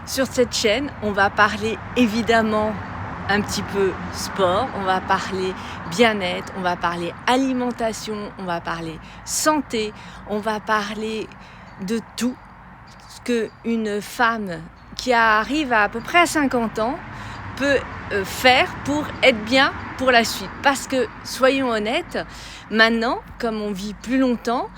Sur cette chaîne, on va parler évidemment un petit peu sport, on va parler bien-être, on va parler alimentation, on va parler santé, on va parler de tout ce qu'une femme qui arrive à peu près à 50 ans peut faire pour être bien pour la suite. Parce que, soyons honnêtes, maintenant, comme on vit plus longtemps,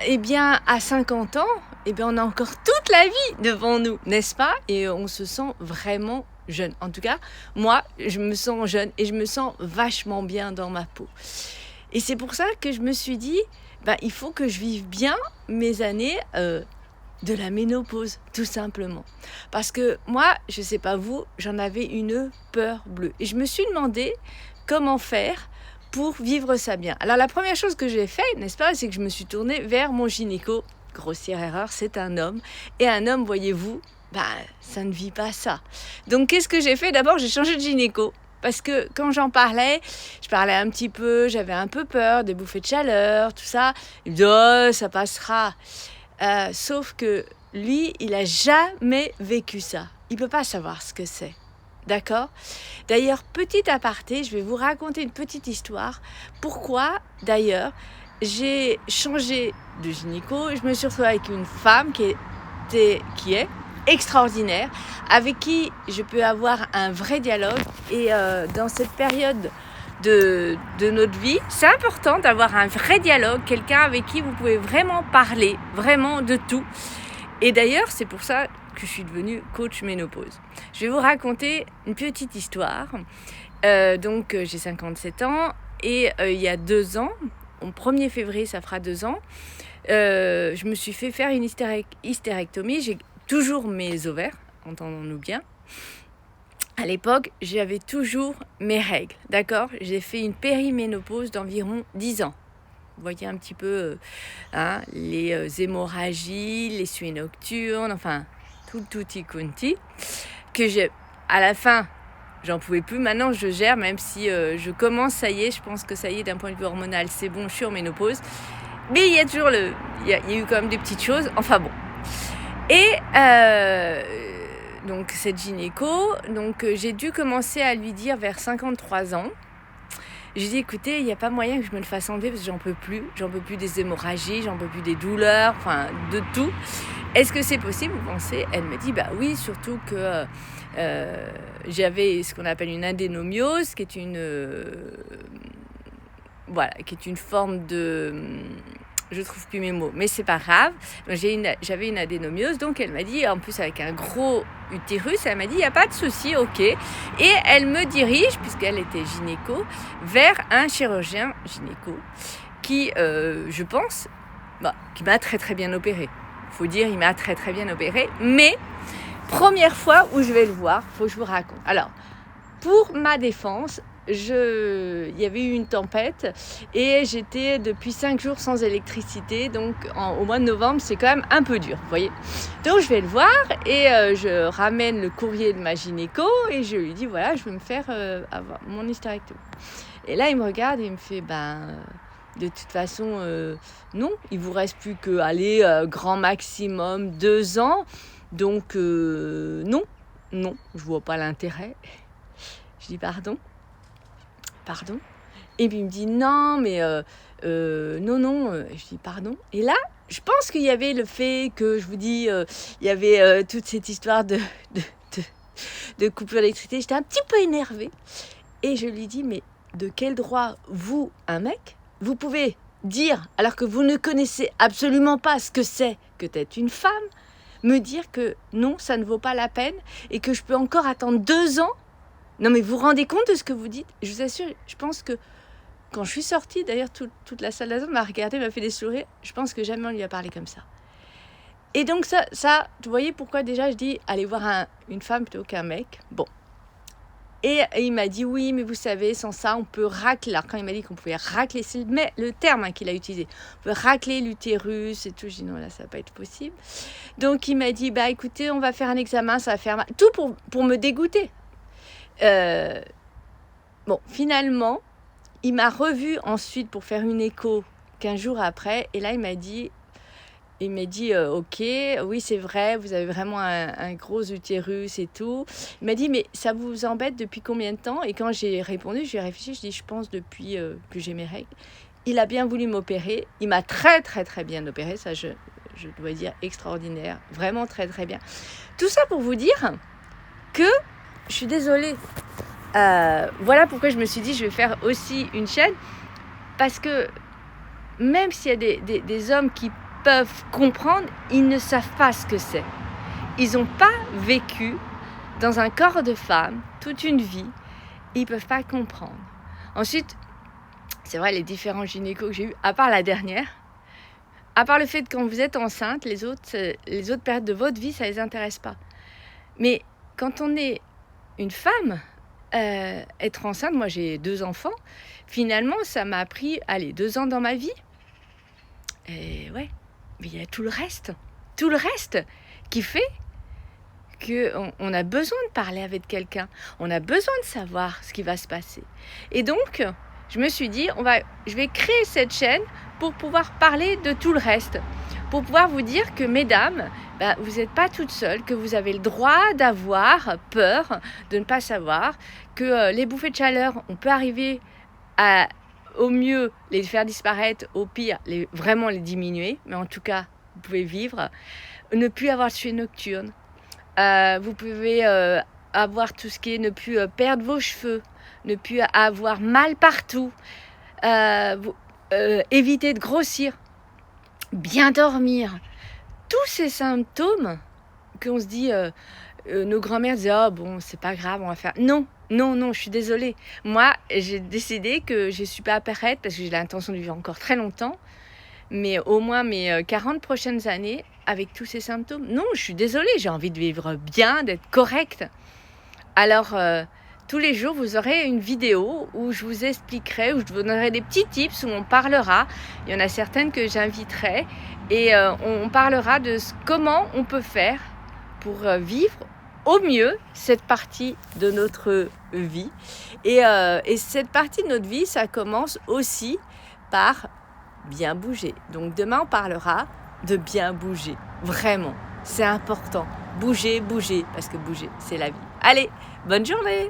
eh bien, à 50 ans, eh bien, on a encore toute la vie devant nous, n'est-ce pas? Et on se sent vraiment jeune. En tout cas, moi, je me sens jeune et je me sens vachement bien dans ma peau. Et c'est pour ça que je me suis dit, il faut que je vive bien mes années de la ménopause, tout simplement. Parce que moi, je sais pas vous, j'en avais une peur bleue. Et je me suis demandé comment faire pour vivre ça bien. Alors la première chose que j'ai fait, n'est-ce pas, c'est que je me suis tournée vers mon gynéco. Grossière erreur, c'est un homme. Et un homme, voyez-vous, ça ne vit pas ça. Donc qu'est-ce que j'ai fait? D'abord, j'ai changé de gynéco. Parce que quand j'en parlais, je parlais un petit peu, j'avais un peu peur des bouffées de chaleur, tout ça. Il me dit, oh, ça passera. Sauf que lui, il a jamais vécu ça. Il peut pas savoir ce que c'est. D'accord? D'ailleurs, petit aparté, je vais vous raconter une petite histoire. Pourquoi, d'ailleurs, j'ai changé de gynéco. Je me suis retrouvée avec une femme qui est extraordinaire, avec qui je peux avoir un vrai dialogue. Et dans cette période de notre vie, c'est important d'avoir un vrai dialogue, quelqu'un avec qui vous pouvez vraiment parler, vraiment de tout. Et d'ailleurs, c'est pour ça que je suis devenue coach ménopause. Je vais vous raconter une petite histoire. Donc, j'ai 57 ans et il y a 2 ans, au 1er février, ça fera 2 ans, je me suis fait faire une hystérectomie. J'ai toujours mes ovaires, entendons-nous bien. À l'époque, j'avais toujours mes règles, d'accord? J'ai fait une périménopause d'environ 10 ans. Vous voyez un petit peu les hémorragies, les suées nocturnes, enfin, tout tutti quanti. À la fin, j'en pouvais plus. Maintenant, je gère, même si je commence, ça y est, je pense que ça y est, d'un point de vue hormonal, c'est bon, je suis en ménopause. Mais il y a toujours il y a eu quand même des petites choses, enfin bon. Et donc cette gynéco, j'ai dû commencer à lui dire vers 53 ans. J'ai dit, écoutez, il n'y a pas moyen que je me le fasse enlever parce que j'en peux plus des hémorragies, j'en peux plus des douleurs, enfin de tout. Est-ce que c'est possible, vous pensez? Elle me dit, oui, surtout que j'avais ce qu'on appelle une adénomiose, qui est une forme de... Je trouve plus mes mots, mais c'est pas grave. J'avais une adénomiose, donc elle m'a dit, en plus avec un gros utérus, elle m'a dit, il n'y a pas de souci, ok. Et elle me dirige, puisqu'elle était gynéco, vers un chirurgien gynéco qui, je pense, qui m'a très très bien opéré. Faut dire, il m'a très très bien opéré. Mais, première fois où je vais le voir, faut que je vous raconte. Alors, pour ma défense, il y avait eu une tempête et j'étais depuis 5 jours sans électricité, donc au mois de novembre c'est quand même un peu dur, vous voyez. Donc je vais le voir et je ramène le courrier de ma gynéco et je lui dis voilà, je veux me faire avoir mon hystérectomie. Et là il me regarde et il me fait de toute façon non, il vous reste plus que grand maximum 2 ans, donc non, je vois pas l'intérêt. Je dis pardon. Et puis il me dit non, mais non. Je dis pardon. Et là, je pense qu'il y avait le fait que, je vous dis, il y avait toute cette histoire de coupure d'électricité. J'étais un petit peu énervée. Et je lui dis, mais de quel droit, vous, un mec, vous pouvez dire, alors que vous ne connaissez absolument pas ce que c'est que d'être une femme, me dire que non, ça ne vaut pas la peine et que je peux encore attendre 2 ans? Non, mais vous vous rendez compte de ce que vous dites? Je vous assure, je pense que quand je suis sortie, d'ailleurs, toute la salle d'attente m'a regardée, m'a fait des sourires. Je pense que jamais on lui a parlé comme ça. Et donc ça, vous voyez pourquoi déjà je dis aller voir une femme plutôt qu'un mec. Bon. Et il m'a dit oui, mais vous savez, sans ça, on peut racler. Alors quand il m'a dit qu'on pouvait racler, c'est le terme qu'il a utilisé. On peut racler l'utérus et tout. Je dis non, là, ça va pas être possible. Donc il m'a dit, écoutez, on va faire un examen, ça va faire mal. Tout pour me dégoûter. Finalement, il m'a revu ensuite pour faire une écho 15 jours après. Et là, il m'a dit, il m'a dit ok, oui c'est vrai, vous avez vraiment un gros utérus et tout. Il m'a dit mais ça vous embête depuis combien de temps? Et quand j'ai répondu, j'ai réfléchi, je dis je pense depuis que j'ai mes règles. Il a bien voulu m'opérer, il m'a très très très bien opéré, ça je dois dire extraordinaire, vraiment très très bien. Tout ça pour vous dire que je suis désolée. Voilà pourquoi je me suis dit je vais faire aussi une chaîne, parce que même s'il y a des hommes qui peuvent comprendre, ils ne savent pas ce que c'est. Ils n'ont pas vécu dans un corps de femme toute une vie, ils ne peuvent pas comprendre. Ensuite, c'est vrai, les différents gynécos que j'ai eus, à part la dernière, à part le fait que quand vous êtes enceinte, les autres périodes de votre vie, ça ne les intéresse pas. Mais quand on est une femme, être enceinte, moi j'ai 2 enfants, finalement ça m'a pris 2 ans dans ma vie. Et ouais, mais il y a tout le reste qui fait qu'on a besoin de parler avec quelqu'un, on a besoin de savoir ce qui va se passer. Et donc, je me suis dit, je vais créer cette chaîne pour pouvoir parler de tout le reste, pour pouvoir vous dire que mesdames, vous n'êtes pas toutes seules, que vous avez le droit d'avoir peur, de ne pas savoir, que les bouffées de chaleur, on peut arriver à au mieux les faire disparaître, au pire vraiment les diminuer, mais en tout cas vous pouvez vivre, ne plus avoir de sueur nocturne, vous pouvez avoir tout ce qui est ne plus perdre vos cheveux, ne plus avoir mal partout, éviter de grossir, bien dormir, tous ces symptômes qu'on se dit, nos grand-mères disaient oh bon c'est pas grave on va faire, non, je suis désolée. Moi, j'ai décidé que je ne suis pas apparaître parce que j'ai l'intention de vivre encore très longtemps, mais au moins mes 40 prochaines années avec tous ces symptômes. Non, je suis désolée, j'ai envie de vivre bien, d'être correcte. Alors, tous les jours, vous aurez une vidéo où je vous expliquerai, où je vous donnerai des petits tips, où on parlera. Il y en a certaines que j'inviterai et on parlera de comment on peut faire pour vivre au mieux cette partie de notre vie. Et cette partie de notre vie, ça commence aussi par bien bouger. Donc demain, on parlera de bien bouger. Vraiment, c'est important. Bouger, parce que bouger, c'est la vie. Allez, bonne journée!